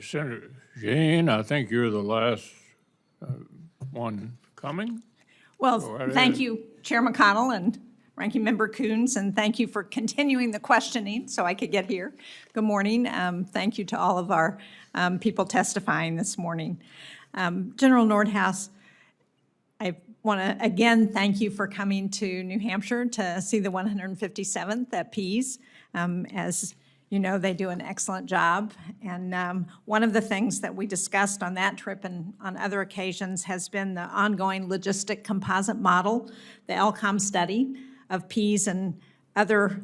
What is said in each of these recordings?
Senator Jeanne, I think you're the last one coming. Well, Go right thank ahead. you, Chair McConnell and Ranking Member Coons, and thank you for continuing the questioning so I could get here. Good morning. Thank you to all of our people testifying this morning. General Nordhaus, I want to again thank you for coming to New Hampshire to see the 157th at Pease. As you know, they do an excellent job. And one of the things that we discussed on that trip and on other occasions has been the ongoing logistic composite model, the LCOM study of Pease and other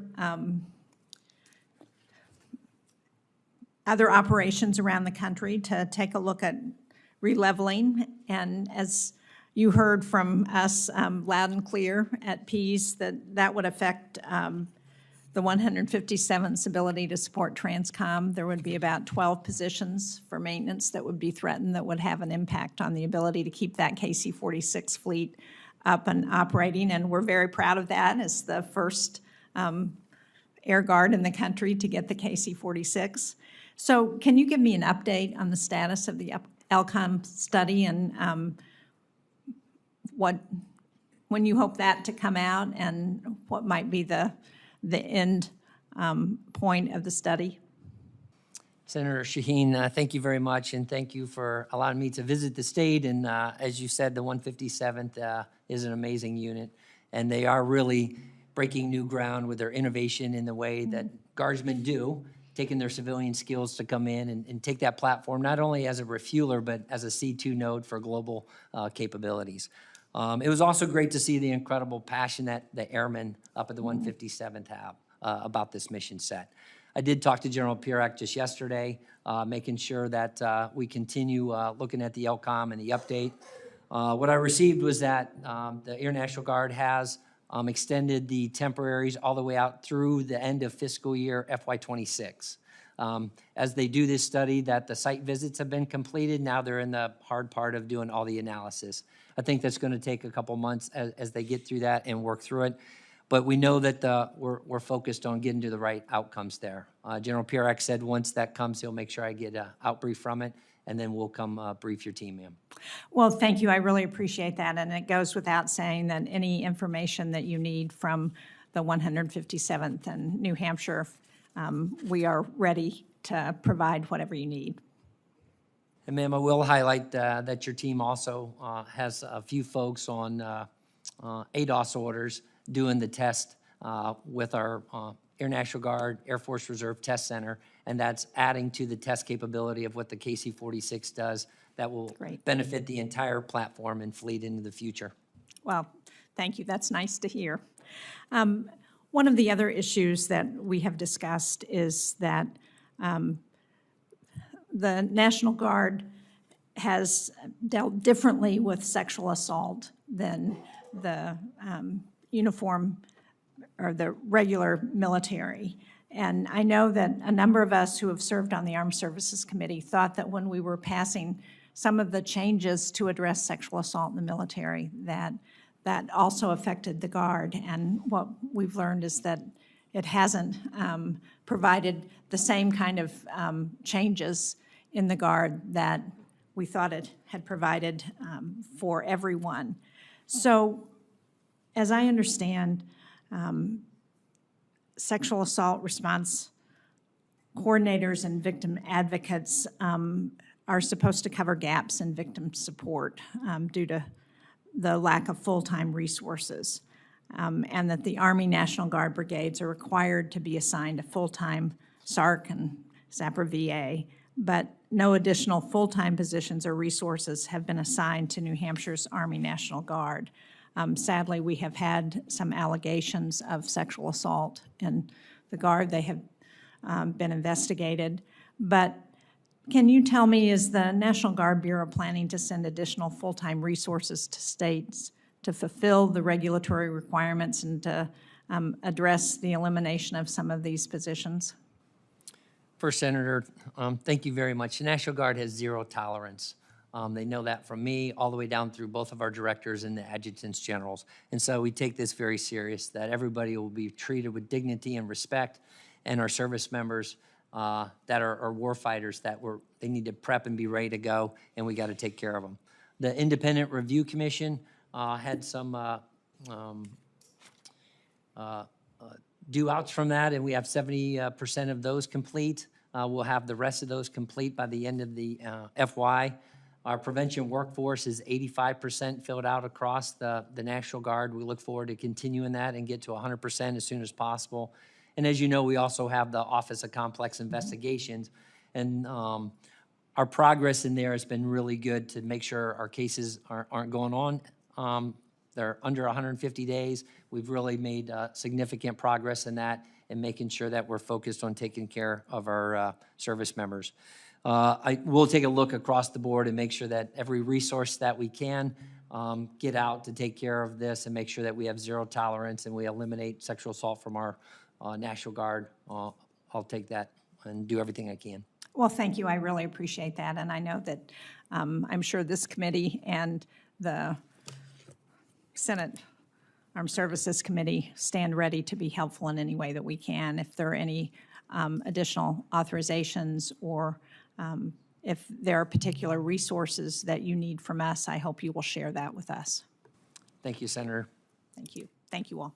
operations around the country to take a look at releveling. And as you heard from us loud and clear at Pease, that would affect the 157th's ability to support Transcom. There would be about 12 positions for maintenance that would be threatened that would have an impact on the ability to keep that KC-46 fleet up and operating. And we're very proud of that as the first Air Guard in the country to get the KC-46. So can you give me an update on the status of the LCOM study and when you hope that to come out and what might be the end point of the study? Senator Shaheen, thank you very much, and thank you for allowing me to visit the state. And as you said, the 157th is an amazing unit, and they are really breaking new ground with their innovation in the way that Guardsmen do, taking their civilian skills to come in and take that platform, not only as a refueler, but as a C2 node for global capabilities. It was also great to see the incredible passion that the airmen up at the 157th have about this mission set. I did talk to General Pierak just yesterday, making sure that we continue looking at the LCOM and the update. What I received was that the Air National Guard has extended the temporaries all the way out through the end of fiscal year FY26. As they do this study, that the site visits have been completed. Now they're in the hard part of doing all the analysis. I think that's going to take a couple months as they get through that and work through it. But we know that we're focused on getting to the right outcomes there. General Pierak said once that comes, he'll make sure I get an outbrief from it, and then we'll come brief your team, ma'am. Well, thank you. I really appreciate that. And it goes without saying that any information that you need from the 157th and New Hampshire, we are ready to provide whatever you need. And ma'am, I will highlight that your team also has a few folks on ADOS orders doing the test with our Air National Guard, Air Force Reserve Test Center, and that's adding to the test capability of what the KC-46 does that will benefit the entire platform and fleet into the future. Well, thank you. That's nice to hear. One of the other issues that we have discussed is that the National Guard has dealt differently with sexual assault than the uniform or the regular military. And I know that a number of us who have served on the Armed Services Committee thought that when we were passing some of the changes to address sexual assault in the military, that also affected the Guard. And what we've learned is that it hasn't provided the same kind of changes in the Guard that we thought it had provided for everyone. So, as I understand, sexual assault response coordinators and victim advocates are supposed to cover gaps in victim support due to the lack of full-time resources, and that the Army National Guard brigades are required to be assigned a full-time SARC and SAPR VA, but no additional full-time positions or resources have been assigned to New Hampshire's Army National Guard. Sadly, we have had some allegations of sexual assault in the Guard. They have been investigated. But can you tell me, is the National Guard Bureau planning to send additional full-time resources to states to fulfill the regulatory requirements and to address the elimination of some of these positions? First, Senator, thank you very much. The National Guard has zero tolerance. They know that from me all the way down through both of our directors and the adjutants generals. And so we take this very serious, that everybody will be treated with dignity and respect, and our service members that are war fighters that they need to prep and be ready to go, and we got to take care of them. The Independent Review Commission had some due outs from that, and we have 70% of those complete. We'll have the rest of those complete by the end of the FY. Our prevention workforce is 85% filled out across the National Guard. We look forward to continuing that and get to 100% as soon as possible. And as you know, we also have the Office of Complex Investigations, and our progress in there has been really good to make sure our cases aren't going on. They're under 150 days. We've really made significant progress in that and making sure that we're focused on taking care of our service members. I will take a look across the board and make sure that every resource that we can get out to take care of this and make sure that we have zero tolerance and we eliminate sexual assault from our National Guard. I'll take that and do everything I can. Well, thank you. I really appreciate that. And I know that I'm sure this committee and the Senate Armed Services Committee stand ready to be helpful in any way that we can. If there are any additional authorizations or if there are particular resources that you need from us, I hope you will share that with us. Thank you, Senator. Thank you. Thank you all.